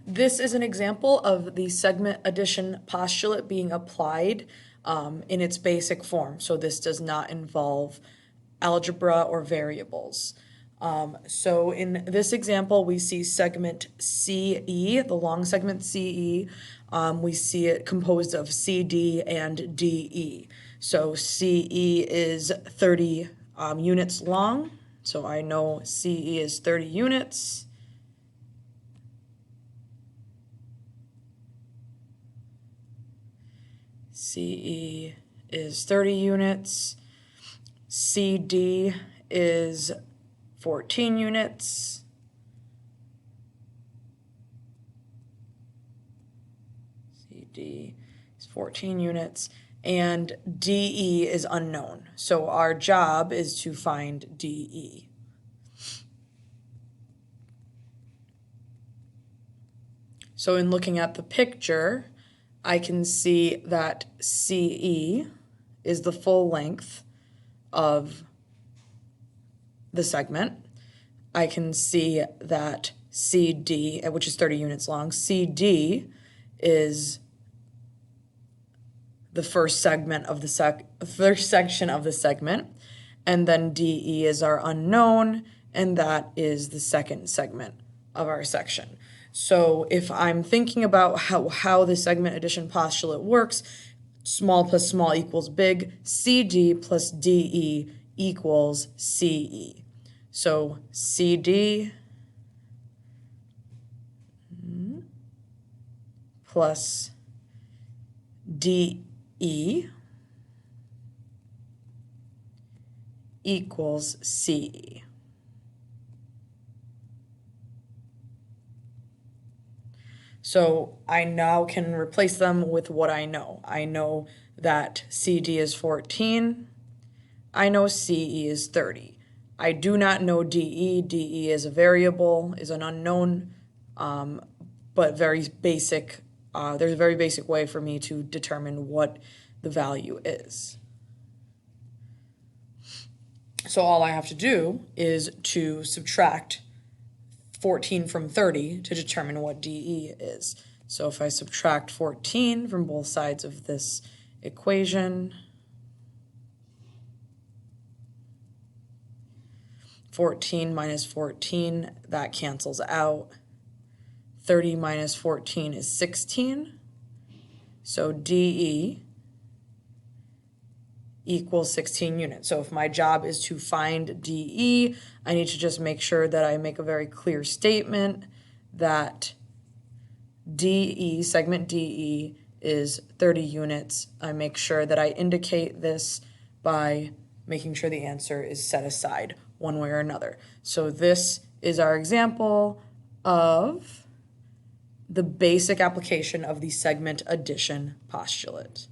This is an example of the segment addition postulate being applied in its basic form. So this does not involve algebra or variables. So in this example, we see segment CE, the long segment CE. We see it composed of CD and DE. So CE is 30 units long. So I know CE is 30 units. CE is 30 units. CD is 14 units. CD is 14 units. And DE is unknown. So our job is to find DE. So in looking at the picture, I can see that CE is the full length of the segment. I can see that CD, which is 30 units long, CD is the first segment of the first section of the segment, and then DE is our unknown, and that is the second segment of our section. So if I'm thinking about how the segment addition postulate works, small plus small equals big, CD plus DE equals CE. So CD plus DE equals CE. So I now can replace them with what I know. I know that CD is 14. I know CE is 30. I do not know DE. DE is a variable, is an unknown, but very basic. There's a very basic way for me to determine what the value is. So all I have to do is to subtract 14 from 30 to determine what DE is. So if I subtract 14 from both sides of this equation, 14 minus 14, that cancels out. 30 minus 14 is 16. So DE equals 16 units. So if my job is to find DE, I need to just make sure that I make a very clear statement that DE, segment DE, is 30 units. I make sure that I indicate this by making sure the answer is set aside one way or another. So this is our example of the basic application of the segment addition postulate.